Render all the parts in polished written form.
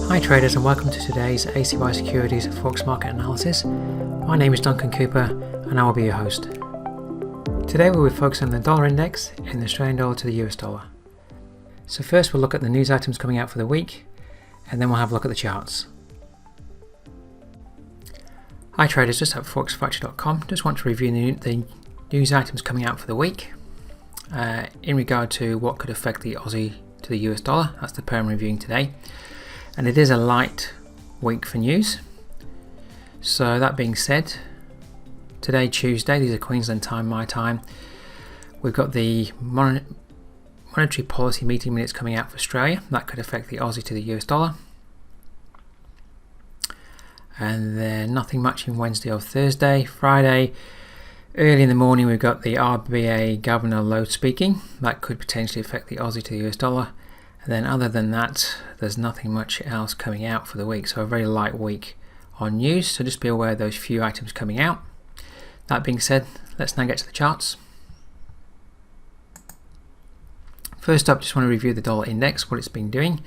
Hi traders, and welcome to today's ACY Securities Forex market analysis. My name is Duncan Cooper and I will be your host. Today we will focus on the dollar index and the Australian dollar to the US dollar. So first we'll look at the news items coming out for the week, and then we'll have a look at the charts. Hi traders, just at forexfactory.com. Just want to review the news items coming out for the week in regard to what could affect the Aussie to the US dollar. That's the pair I'm reviewing today. And it is a light week for news. So that being said, today Tuesday, these are Queensland time, my time, we've got the monetary policy meeting minutes coming out for Australia. That could affect the Aussie to the US dollar. And then nothing much in Wednesday or Thursday. Friday, early in the morning, we've got the RBA Governor Lowe speaking. That could potentially affect the Aussie to the US dollar. And then other than that, there's nothing much else coming out for the week. So a very light week on news. So just be aware of those few items coming out. That being said, let's now get to the charts. First up, just want to review the dollar index, what it's been doing.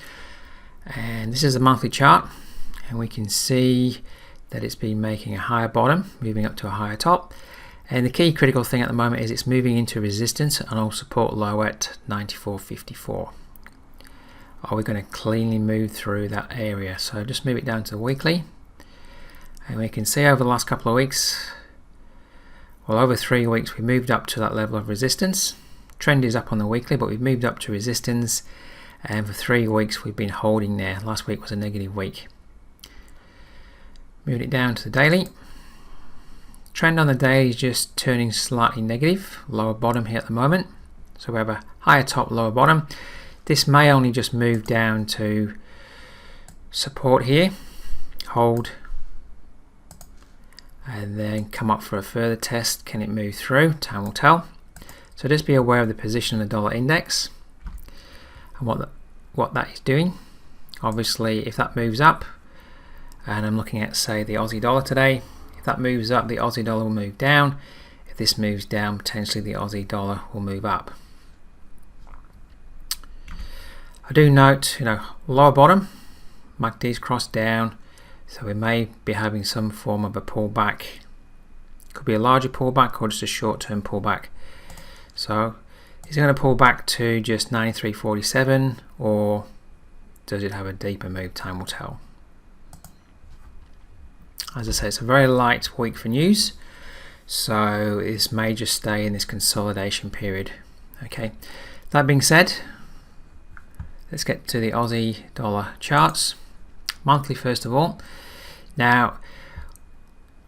And this is a monthly chart. And we can see that it's been making a higher bottom, moving up to a higher top. And the key critical thing at the moment is it's moving into resistance and all support low at 94.54. Are we going to cleanly move through that area? So just move it down to the weekly, and we can see over the last couple of weeks, well, over 3 weeks, we moved up to that level of resistance. Trend is up on the weekly, but we've moved up to resistance, and for 3 weeks we've been holding there. Last week was a negative week. Moving it down to the daily. Trend on the daily is just turning slightly negative, lower bottom here at the moment. So we have a higher top, lower bottom. This may only just move down to support here, hold, and then come up for a further test. Can it move through? Time will tell. So just be aware of the position of the dollar index and what that is doing. Obviously, if that moves up, and I'm looking at, say, the Aussie dollar today, if that moves up, the Aussie dollar will move down. If this moves down, potentially the Aussie dollar will move up. I do note, lower bottom, MACD's crossed down, so we may be having some form of a pullback. Could be a larger pullback or just a short-term pullback. So is it going to pull back to just 93.47, or does it have a deeper move? Time will tell. As I say, it's a very light week for news, so this may just stay in this consolidation period. Okay, that being said, let's get to the Aussie dollar charts. Monthly first of all. Now,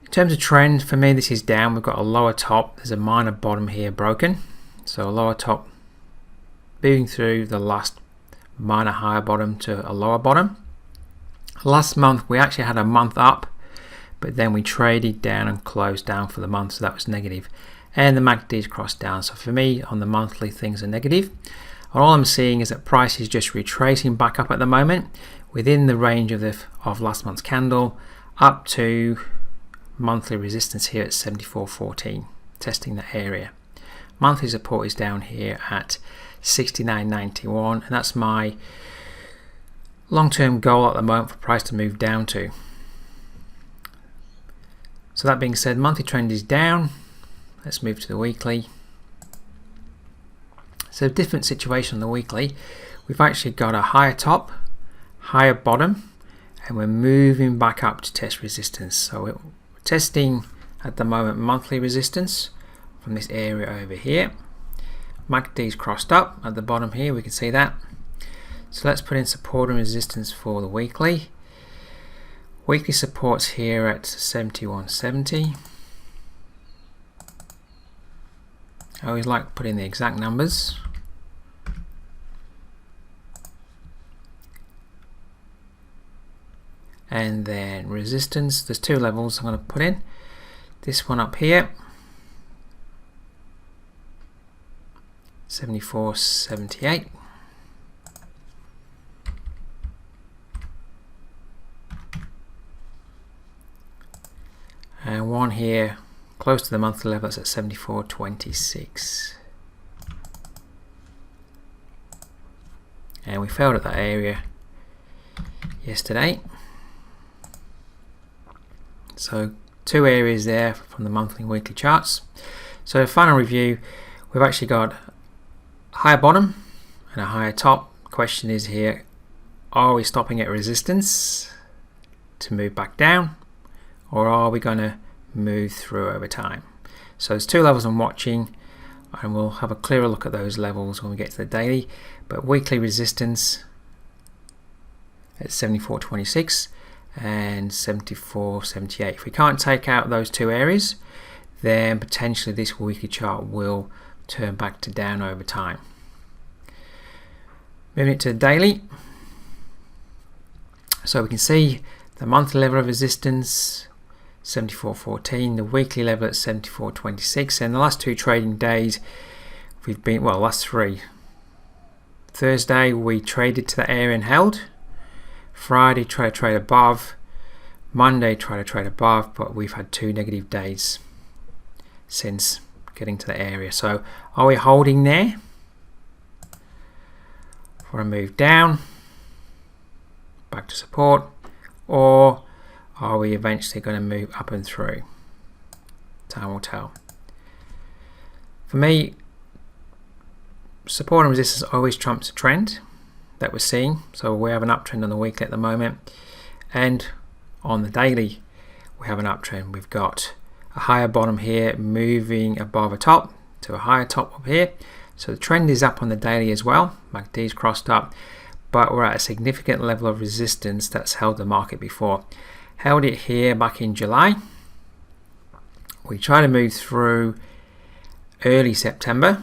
in terms of trend, for me this is down. We've got a lower top. There's a minor bottom here broken. So a lower top moving through the last minor higher bottom to a lower bottom. Last month we actually had a month up, but then we traded down and closed down for the month, so that was negative. And the MACD's crossed down. So for me, on the monthly, things are negative. All I'm seeing is that price is just retracing back up at the moment within the range of last month's candle up to monthly resistance here at 74.14, testing that area. Monthly support is down here at 69.91, and that's my long-term goal at the moment for price to move down to. So that being said, monthly trend is down. Let's move to the weekly. So different situation on the weekly. We've actually got a higher top, higher bottom, and we're moving back up to test resistance. So we're testing at the moment monthly resistance from this area over here. MACD's crossed up at the bottom here, we can see that. So let's put in support and resistance for the weekly. Weekly support's here at 71.70. I always like to put in the exact numbers. And then resistance, there's two levels I'm going to put in. This one up here, 74.78. And one here close to the monthly level, that's at 74.26. And we failed at that area yesterday. So 2 areas there from the monthly and weekly charts. So the final review, we've actually got a higher bottom and a higher top. Question is here, are we stopping at resistance to move back down, or are we going to move through over time? So there's 2 levels I'm watching, and we'll have a clearer look at those levels when we get to the daily. But weekly resistance at 74.26 and 74.78. If we can't take out those 2 areas, then potentially this weekly chart will turn back to down over time. Moving it to the daily, so we can see the monthly level of resistance 74.14, the weekly level at 74.26, and the last 2 trading days we've been, well, last 3. Thursday we traded to that area and held. Friday tried to trade above. Monday tried to trade above, but we've had 2 negative days since getting to the area. So are we holding there for a move down back to support, or are we eventually going to move up and through? Time will tell. For me, support and resistance always trumps a trend that we're seeing. So we have an uptrend on the weekly at the moment, and on the daily we have an uptrend. We've got a higher bottom here moving above a top to a higher top up here. So the trend is up on the daily as well. MACD's crossed up, but we're at a significant level of resistance that's held the market before. Held it here back in July. We tried to move through early September,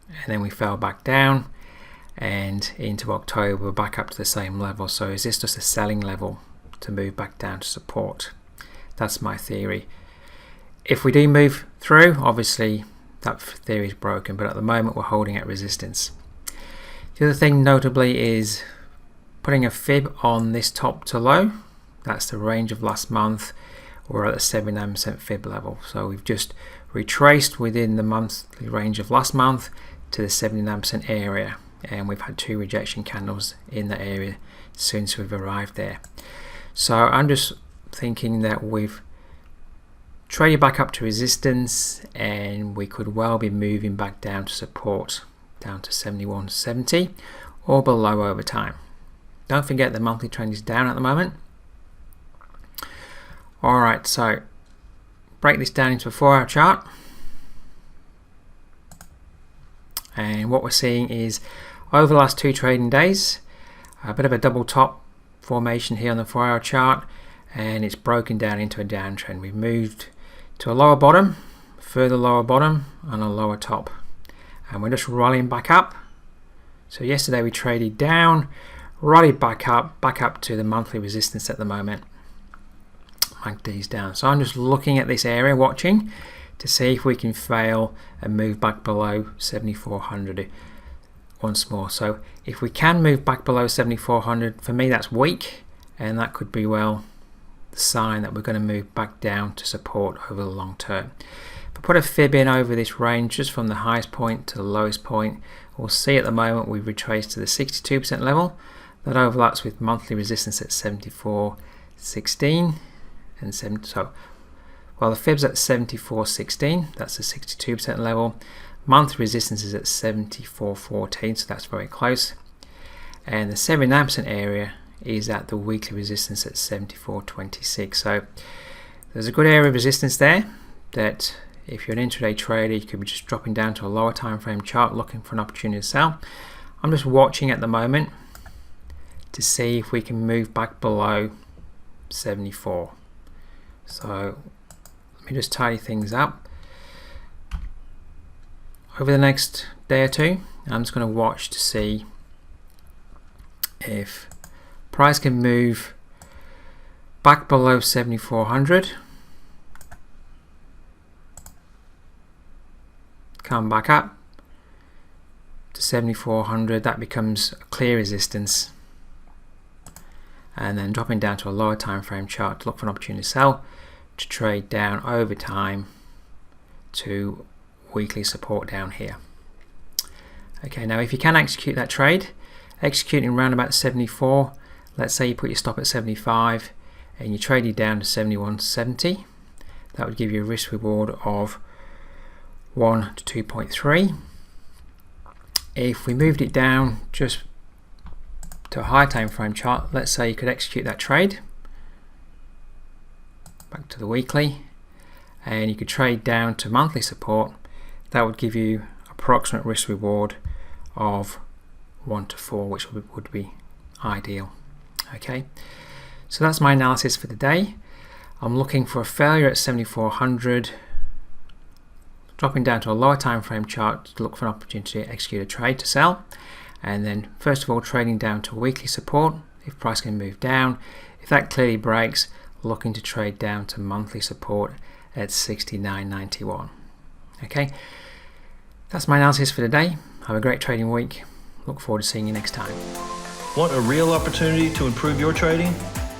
and then we fell back down, and into October we're back up to the same level. So is this just a selling level to move back down to support? That's my theory. If we do move through, obviously that theory is broken, but at the moment we're holding at resistance. The other thing notably is putting a fib on this top to low. That's the range of last month. We're at the 79% fib level. So we've just retraced within the monthly range of last month to the 79% area, and we've had 2 rejection candles in that area since we've arrived there. So I'm just thinking that we've traded back up to resistance, and we could well be moving back down to support, down to 71.70 or below over time. Don't forget the monthly trend is down at the moment. Alright, so break this down into a 4-hour chart, and what we're seeing is over the last 2 trading days a bit of a double top formation here on the 4-hour chart, and it's broken down into a downtrend. We've moved to a lower bottom, further lower bottom, and a lower top, and we're just rallying back up. So yesterday we traded down, rallied back up to the monthly resistance at the moment. MACD's down. So I'm just looking at this area, watching to see if we can fail and move back below 7400 once more. So if we can move back below 7400, for me that's weak, and that could be well the sign that we're going to move back down to support over the long term. If I put a fib in over this range, just from the highest point to the lowest point, we'll see at the moment we've retraced to the 62% level. That overlaps with monthly resistance at 74.16 and 7. So while the fib's at 74.16, that's the 62% level. Monthly resistance is at 74.14, so that's very close. And the 79% area is at the weekly resistance at 74.26. So there's a good area of resistance there that if you're an intraday trader, you could be just dropping down to a lower time frame chart looking for an opportunity to sell. I'm just watching at the moment to see if we can move back below 74. So let me just tidy things up. Over the next day or two, I'm just going to watch to see if price can move back below 7400, come back up to 7400, that becomes a clear resistance, and then dropping down to a lower time frame chart to look for an opportunity to sell, to trade down over time to weekly support down here. Okay, now if you can execute that trade, executing around about 74 let's say you put your stop at 75 and you traded down to 71.70. That would give you a risk reward of 1 to 2.3. If we moved it down just to a higher time frame chart, let's say you could execute that trade back to the weekly, and you could trade down to monthly support. That would give you approximate risk reward of 1 to 4, which would be ideal. Okay, so that's my analysis for the day. I'm looking for a failure at 7400, dropping down to a lower time frame chart to look for an opportunity to execute a trade to sell, and then first of all trading down to weekly support if price can move down. If that clearly breaks, looking to trade down to monthly support at 69.91. Okay, that's my analysis for today. Have a great trading week. Look forward to seeing you next time. Want a real opportunity to improve your trading?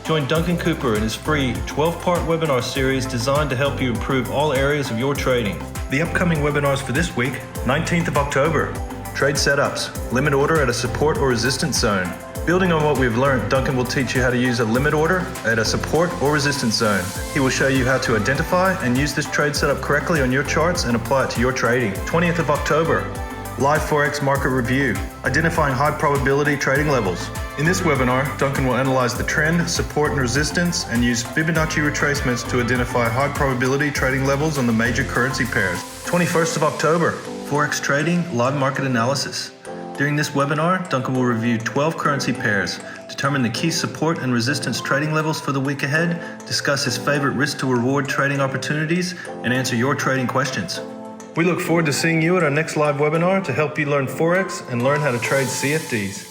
Join Duncan Cooper in his free 12-part webinar series designed to help you improve all areas of your trading. The upcoming webinars for this week, 19th of October, trade setups, limit order at a support or resistance zone. Building on what we've learned, Duncan will teach you how to use a limit order at a support or resistance zone. He will show you how to identify and use this trade setup correctly on your charts and apply it to your trading. 20th of October, live Forex market review, identifying high probability trading levels. In this webinar, Duncan will analyze the trend, support and resistance and use Fibonacci retracements to identify high probability trading levels on the major currency pairs. 21st of October, Forex trading live market analysis. During this webinar, Duncan will review 12 currency pairs, determine the key support and resistance trading levels for the week ahead, discuss his favorite risk to reward trading opportunities, and answer your trading questions. We look forward to seeing you at our next live webinar to help you learn Forex and learn how to trade CFDs.